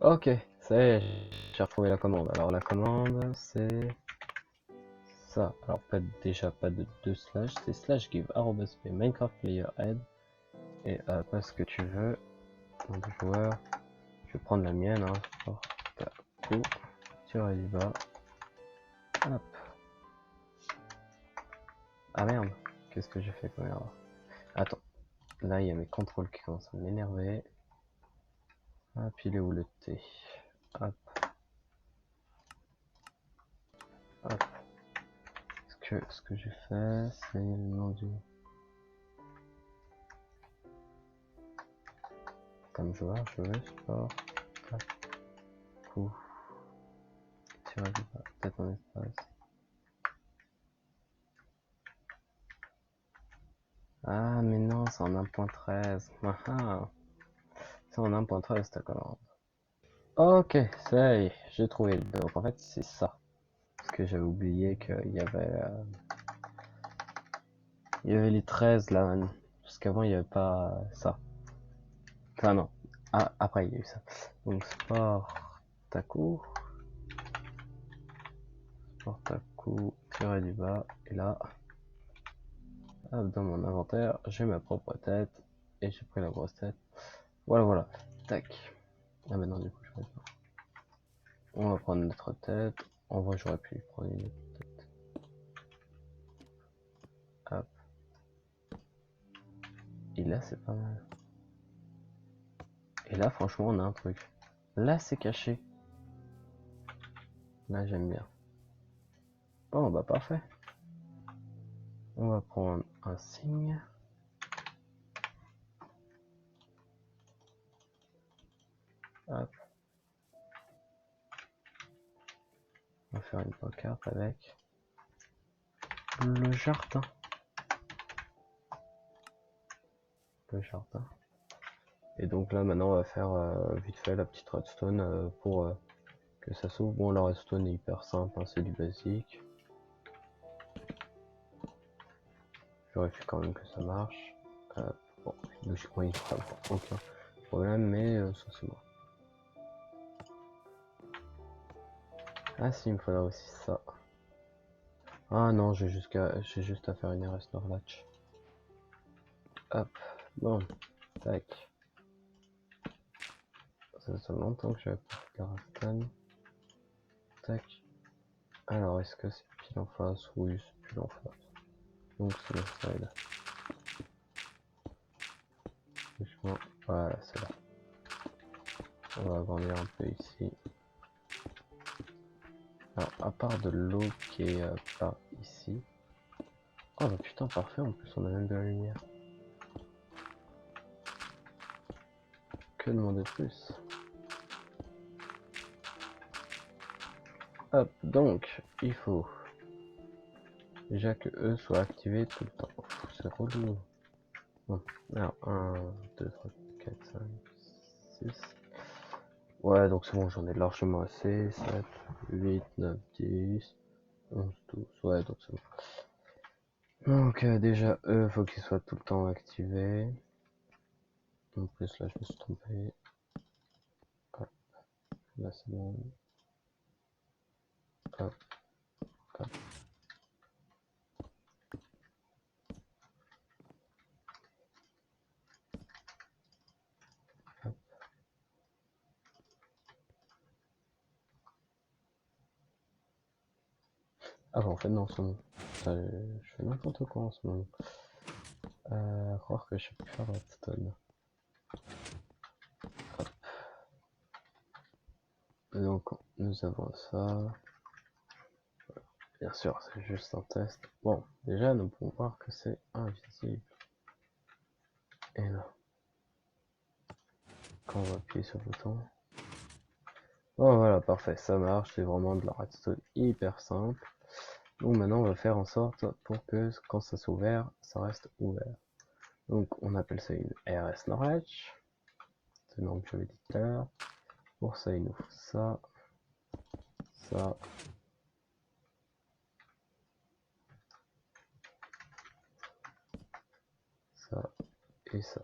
Ok, ça y est, j'ai retrouvé la commande. Alors la commande c'est ça. Alors déjà pas de 2 slash, c'est slash give arrobas p Minecraft player head et pas ce que tu veux. Nom de joueur. Je vais prendre la mienne, hein. Sport, coup, tirer du bas. Hop. Ah merde, qu'est-ce que j'ai fait comme erreur? Attends, là il y a mes contrôles qui commencent à m'énerver. Hop, il est où le T? Hop, hop. Ce que j'ai fait, c'est le nom du comme joueur, je veux sport, hop, coup, tirer du bas, peut-être en espace. Ah mais non, c'est en 1.13. Ah, ah. C'est en 1.13 ta commande. Ok, ça y est, j'ai trouvé. Donc en fait c'est ça. Parce que j'avais oublié il y avait les 13 là. Parce qu'avant il n'y avait pas ça. Enfin non. Ah, après il y a eu ça. Donc sport à coup, tirer du bas. Et là, hop, dans mon inventaire, j'ai ma propre tête. Et j'ai pris la grosse tête. Voilà, voilà. Tac. Ah maintenant du coup je vais pas. On va prendre notre tête. En vrai j'aurais pu prendre une autre tête. Hop. Et là c'est pas mal. Et là franchement on a un truc. Là c'est caché. Là j'aime bien. Bon bah parfait. On va prendre un signe. Hop. On va faire une pancarte avec le jardin. Le jardin. Et donc là maintenant on va faire vite fait la petite redstone pour que ça s'ouvre. Bon la redstone est hyper simple, hein, c'est du basique. Je vérifie quand même que ça marche. Bon, logiquement il fera aucun problème, mais ça c'est bon. Ah si, il me faudra aussi ça. Ah non, j'ai juste à faire une RS Norlatch. Hop, bon, tac. Ça fait longtemps que j'avais pas fait la redstone. Tac. Alors, est-ce que c'est pile en face? Oui, c'est pile en face. Donc c'est le side. Franchement, voilà, c'est là. On va agrandir un peu ici. Alors, à part de l'eau qui est par ici. Oh bah putain, parfait, en plus on a même de la lumière. Que demander de plus? Hop, donc, il faut déjà que eux soient activés tout le temps. C'est relou. Bon, alors 1, 2, 3, 4, 5, 6. Ouais, donc c'est bon, j'en ai largement assez. 7, 8, 9, 10, 11, 12. Ouais, donc c'est bon. Donc déjà, eux, faut qu'ils soient tout le temps activés. En plus, là, je me suis trompé. Hop, là, c'est bon. Hop, hop. Hop. Ah, bah, en fait, non, c'est bon. Je fais n'importe quoi en ce moment. Croire que je sais plus faire redstone. Donc, nous avons ça. Bien sûr, c'est juste un test. Bon, déjà, nous pouvons voir que c'est invisible. Et là, quand on va appuyer sur le bouton. Bon, voilà, parfait, ça marche. C'est vraiment de la redstone hyper simple. Donc maintenant, on va faire en sorte pour que quand ça s'ouvre, ça reste ouvert. Donc, on appelle ça une RS Norwich. C'est le nom que j'avais dit tout à l'heure. Pour ça, il nous faut ça, ça, ça et ça.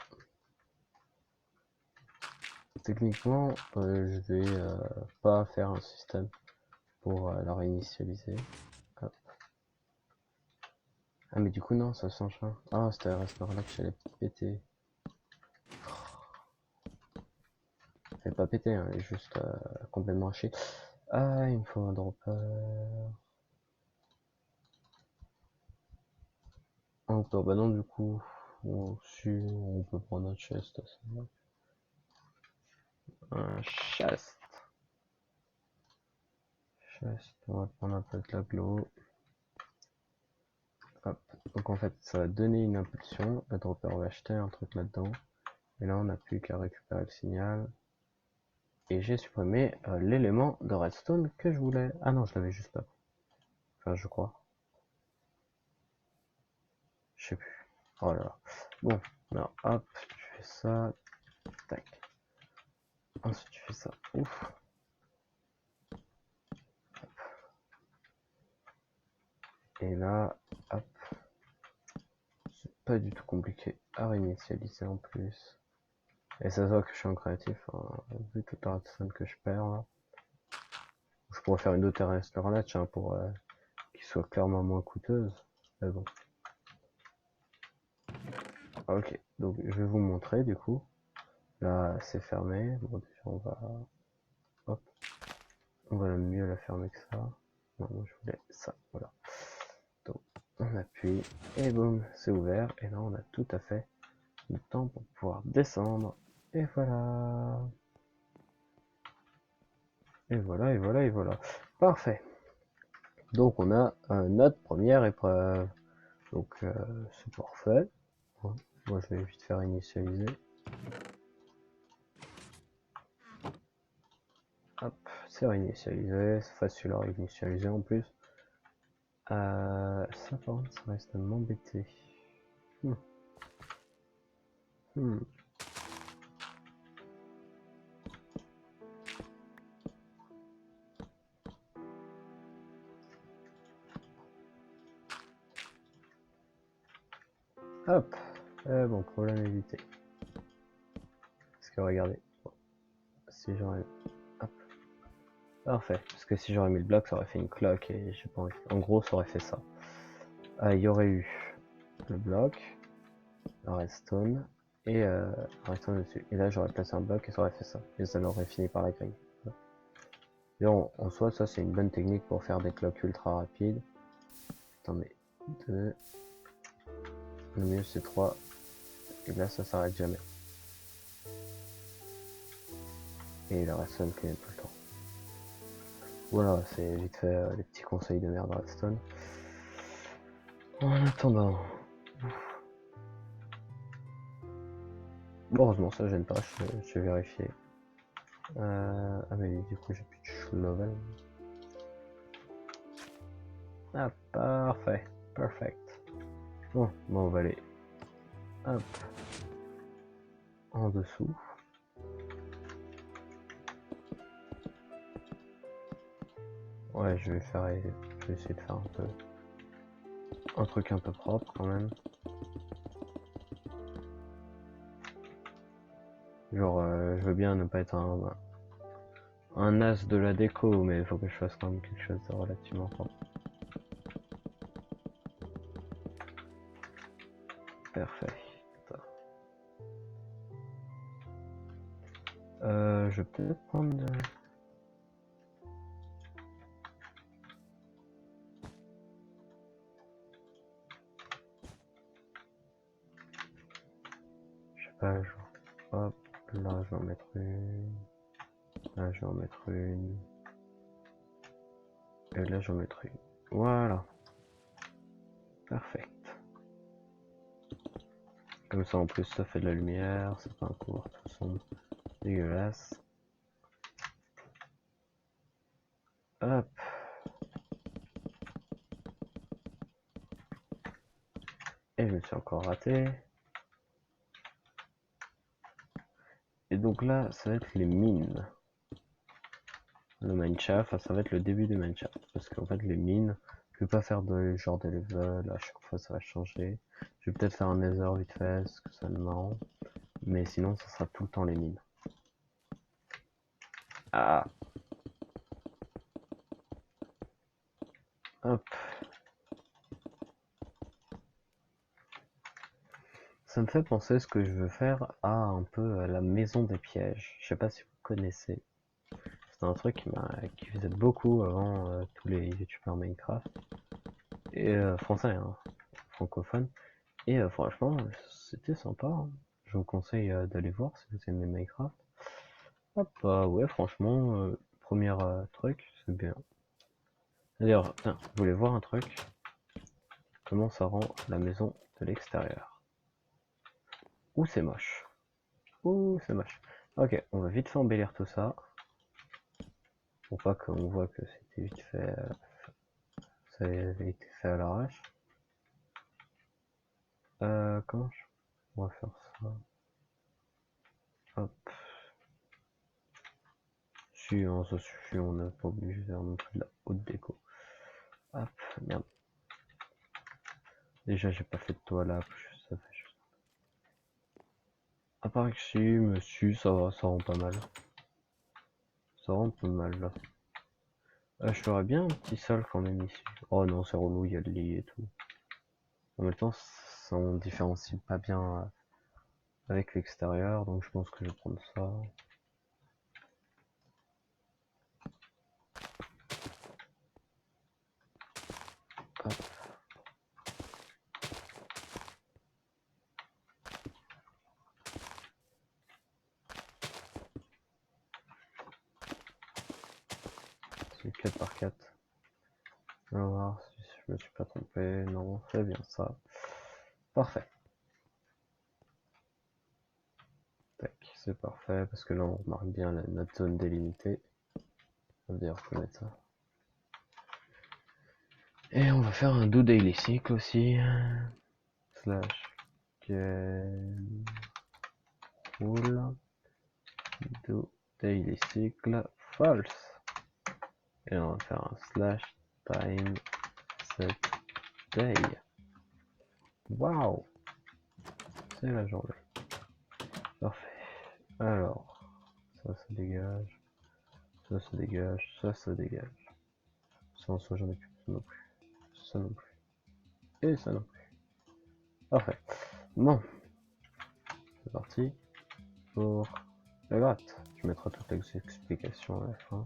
techniquement, je vais pas faire un système pour la réinitialiser. Hop. Ah mais du coup non, ça change pas. Ah, c'était à ce là que j'allais péter. Elle est pas pété, hein, elle est juste complètement hachée. Ah, il me faut un dropper. Un dropper, bah non, du coup, on peut prendre un chest. Un chest. On va prendre un peu de la glow. Hop. Donc en fait, ça va donner une impulsion. Le dropper va acheter un truc là-dedans. Et là, on n'a plus qu'à récupérer le signal. Et j'ai supprimé l'élément de redstone que je voulais. Ah non, je l'avais juste là. Enfin, je crois. Je sais plus. Oh là là. Bon, alors hop, tu fais ça. Tac. Ensuite, tu fais ça. Ouf. Et là, hop. C'est pas du tout compliqué à réinitialiser en plus. Et ça se voit que je suis en créatif, hein, vu toute la redstone que je perds là. Je pourrais faire une autre Latch hein, pour qu'il soit clairement moins coûteuse. Mais bon. Ok, donc je vais vous montrer du coup. Là c'est fermé. Bon déjà on va. Hop. On va mieux la fermer que ça. Non, moi je voulais ça, voilà. Donc on appuie et boum, c'est ouvert. Et là on a tout à fait le temps pour pouvoir descendre. Et voilà. Et voilà, et voilà, et voilà. Parfait. Donc on a notre première épreuve. Donc c'est parfait. Moi je vais vite faire initialiser. Hop, c'est réinitialisé, c'est facile à réinitialiser en plus. Ça par contre ça reste à m'embêter. Hmm. Hmm. Hop, bon, problème évité. Parce que regardez, si j'aurais... Hop, parfait. Parce que si j'aurais mis le bloc, ça aurait fait une cloque et j'ai pas envie. En gros, ça aurait fait ça. Il y aurait eu le bloc, la redstone et la redstone dessus. Et là, j'aurais placé un bloc et ça aurait fait ça. Et ça aurait fini par la grille. Et en soi, ça c'est une bonne technique pour faire des cloques ultra rapides. Attendez, 2. Le mieux c'est 3. Et là, ça s'arrête jamais. Et il reste Redstone quand même tout le temps. Voilà, c'est vite fait les petits conseils de merde Redstone. En attendant. Bon, heureusement, ça gêne pas, je vais vérifier. Ah, mais du coup, j'ai plus de level. Ah, parfait. Perfect. Bon, on va aller. Hop. En dessous. Ouais, je vais essayer de faire un truc un peu propre quand même. Genre, je veux bien ne pas être un as de la déco, mais il faut que je fasse quand même quelque chose de relativement propre. Parfait. Je vais peut-être prendre... Je sais pas, genre... Hop, là je vais en mettre une... Là je vais en mettre une... Et là je vais en mettre une. Voilà. Parfait. Comme ça en plus ça fait de la lumière, c'est pas un cours tout sombre, dégueulasse. Hop. Et je me suis encore raté. Et donc là, ça va être les mines. Le mineshaft, ça va être le début du mineshaft. Parce qu'en fait, les mines, je vais pas faire de genre de level, à chaque fois ça va changer. Je vais peut-être faire un nether vite fait, parce que ça me marrant. Mais sinon, ça sera tout le temps les mines. Ah. Hop. Ça me fait penser ce que je veux faire à un peu la maison des pièges. Je sais pas si vous connaissez. C'est un truc qui faisait beaucoup avant tous les youtubeurs Minecraft. Et français, hein, francophone. Et franchement, c'était sympa, hein. Je vous conseille d'aller voir si vous aimez Minecraft. Hop, ouais, franchement, premier truc, c'est bien. D'ailleurs, tiens, je voulais voir un truc. Comment ça rend la maison de l'extérieur. Ouh, c'est moche. Ouh, c'est moche. Ok, on va vite fait embellir tout ça. Pour pas qu'on voit que c'était vite fait. Ça avait été fait à l'arrache. Comment je... On va faire ça. Hop. Si, hein, ça suffit, on n'est pas obligé de faire non plus de la haute déco. Hop, merde. Déjà, j'ai pas fait de toit là, ça fait juste. À part que si, mais si, ça va, ça rend pas mal. Ça rend pas mal là. Je ferais bien un petit sol quand même ici. Oh non, c'est relou, il y a le lit et tout. En même temps, ça on différencie pas bien avec l'extérieur, donc je pense que je vais prendre ça. Hop. C'est 4 par 4. On va voir si je me suis pas trompé. Non, c'est bien ça. Parfait. Tac, c'est parfait parce que là on remarque bien notre zone délimitée. D'ailleurs, je peux mettre ça. Et on va faire un do daily cycle aussi. Slash rule do daily cycle false. Et on va faire un slash time set day. Waouh, c'est la journée. Parfait. Alors, ça se dégage, ça se dégage, ça se dégage. Ça en soit j'en ai plus, ça non plus, ça non plus, et ça non plus. Parfait. Bon, c'est parti pour la gratte. Je mettrai toutes les explications à la fin.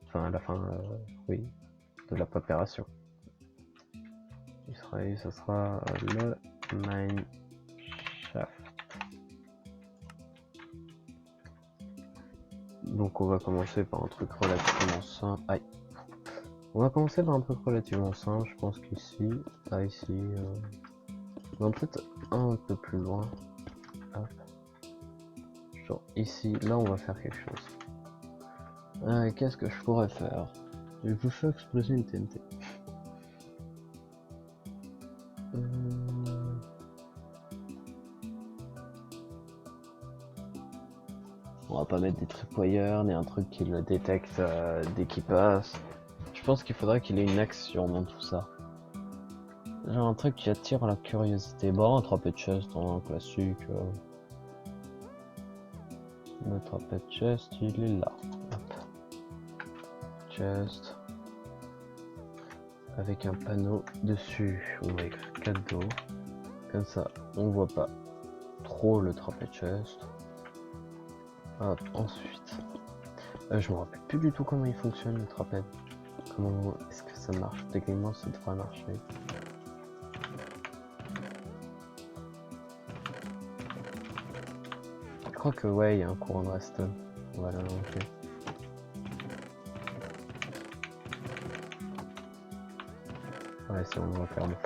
Enfin, à la fin, oui, de la préparation. Ça sera le mine shaft. Donc on va commencer par un truc relativement simple. Aïe. On va commencer par un truc relativement simple. Je pense qu'ici, ici, on va peut-être un peu plus loin. Hop. Genre ici, là on va faire quelque chose. Qu'est-ce que je pourrais faire? Je peux faire exploser une TNT. On va pas mettre des tripwires ni un truc qui le détecte dès qu'il passe. Je pense qu'il faudrait qu'il ait une action dans tout ça. Genre un truc qui attire la curiosité. Bon, un trapé de chest, un classique. Le trapé de chest, il est là. Hop. Chest. Avec un panneau dessus. On va écrire cadeau. Comme ça, on voit pas trop le trapé de chest. Hop, ensuite. Je me rappelle plus du tout comment il fonctionne le trapèze. Comment est-ce que ça marche? Techniquement, ça devrait marcher. Je crois que ouais, il y a un courant de redstone. On va l'inventer. Ouais, si on le voit clairement.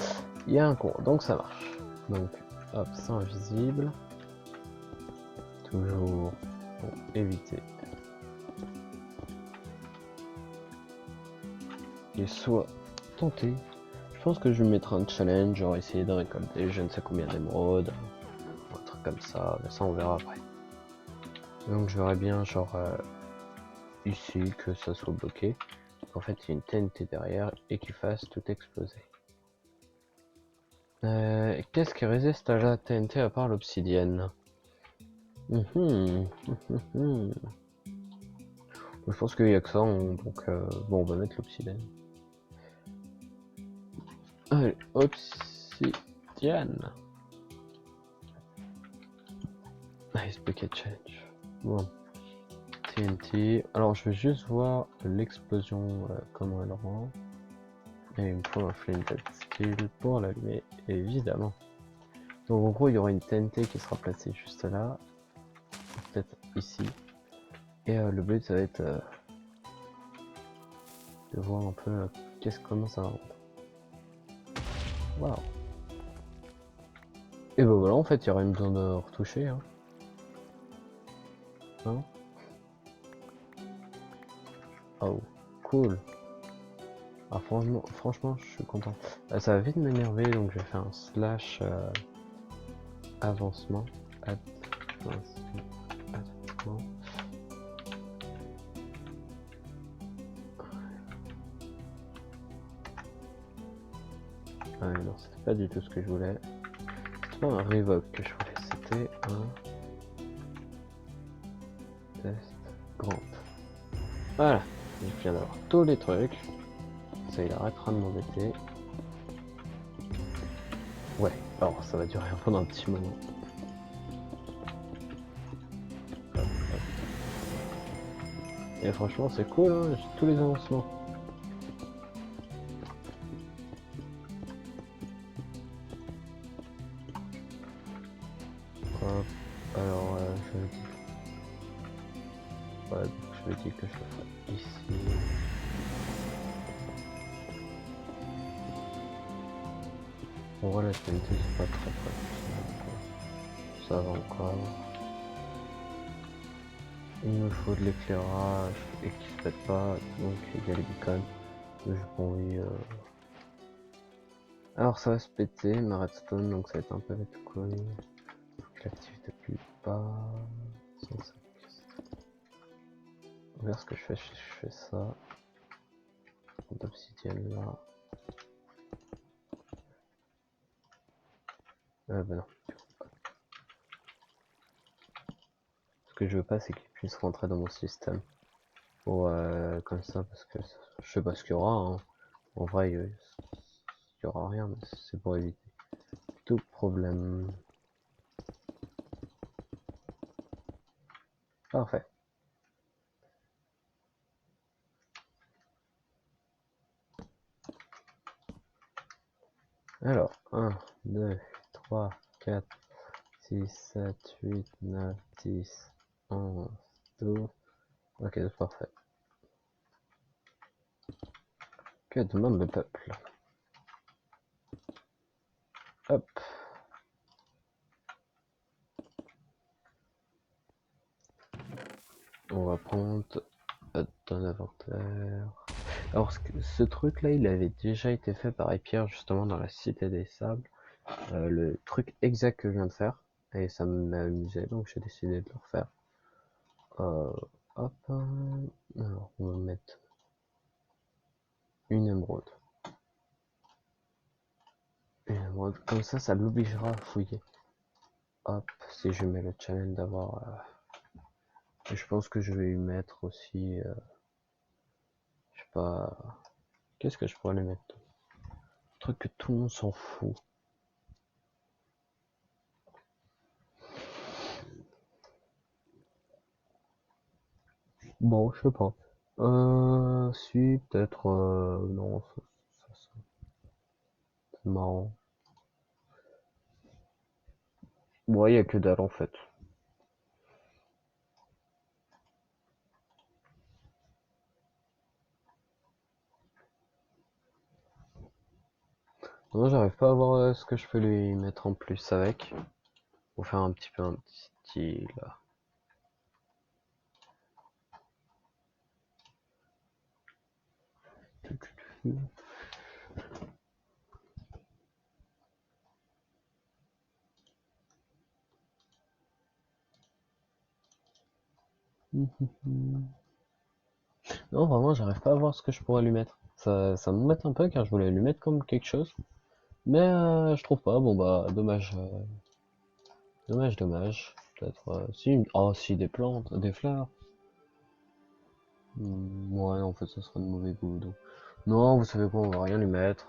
Il y a un courant, donc ça marche. Donc, hop, c'est invisible. Toujours pour éviter. Et soit tenter. Je pense que je vais mettre un challenge, genre essayer de récolter je ne sais combien d'émeraudes. Un truc comme ça, mais ça on verra après. Donc je verrai bien genre ici que ça soit bloqué. En fait il y a une TNT derrière et qu'il fasse tout exploser. Qu'est-ce qui résiste à la TNT à part l'obsidienne? Je pense qu'il y a que ça, donc bon, on va mettre l'obsidienne. Allez, obsidienne. Nice bucket change. Bon, TNT. Alors je vais juste voir l'explosion, comment elle rend. Et il me faut un flint steel pour l'allumer, évidemment. Donc en gros il y aura une TNT qui sera placée juste là, peut-être ici. Et le but ça va être de voir un peu comment ça rentre. Waouh. Et ben voilà, en fait il y aurait une besoin de retoucher. Hein. Hein. Oh, cool. Ah, franchement, je suis content. Ça va vite m'énerver, donc je vais faire un slash avancement. Avancement. Ah non, c'était pas du tout ce que je voulais. C'était pas un revoke que je voulais, c'était un test grand. Voilà, je viens d'avoir tous les trucs. Ça, il arrêtera de m'embêter. Ouais, alors ça va durer pendant un petit moment. Hop, hop. Et franchement, c'est cool, hein, j'ai tous les avancements. Hop, alors je dis. Ouais, donc je me dis que je le ferai ici. Bon voilà, c'est pas très ça va encore. Il me faut de l'éclairage et qui se pète pas, donc il y a les beacons. J'ai pas envie. Alors ça va se péter ma redstone, donc ça va être un peu avec quoi. Faut que l'active depuis pas. Regarde ce que je fais ça. D'obsidienne là. Ah bah non. Ce que je veux pas, c'est qu'il puisse rentrer dans mon système. Pour comme ça, parce que je sais pas ce qu'il y aura. Hein. En vrai, il y aura rien, mais c'est pour éviter tout problème. Parfait. Alors, 1, 2, 3, 4, 6, 7, 8, 9, 10, 11, 12. Ok, c'est parfait. Que demande le peuple? Hop. On va prendre dans l'inventaire. Alors ce truc là il avait déjà été fait par Pierre justement dans la Cité des Sables. Le truc exact que je viens de faire. Et ça m'a amusé donc j'ai décidé de le refaire. Hop. Alors on va mettre une émeraude. Une émeraude. Comme ça l'obligera à fouiller. Hop, si je mets le challenge d'avoir... je pense que je vais lui mettre aussi... je sais pas... Qu'est-ce que je pourrais lui mettre? Un truc que tout le monde s'en fout. Bon, je sais pas. Si, peut-être... non, c'est marrant. Bon, il y a que dalle en fait. Moi, j'arrive pas à voir ce que je peux lui mettre en plus avec. Pour faire un petit peu un petit style. Non, vraiment, j'arrive pas à voir ce que je pourrais lui mettre. Ça m'embête un peu car je voulais lui mettre comme quelque chose. Mais je trouve pas. Bon bah, dommage. Dommage. Peut-être si. Oh, si, des plantes, des fleurs. Ouais, en fait, ça sera de mauvais goût. Donc. Non, vous savez quoi, on va rien lui mettre.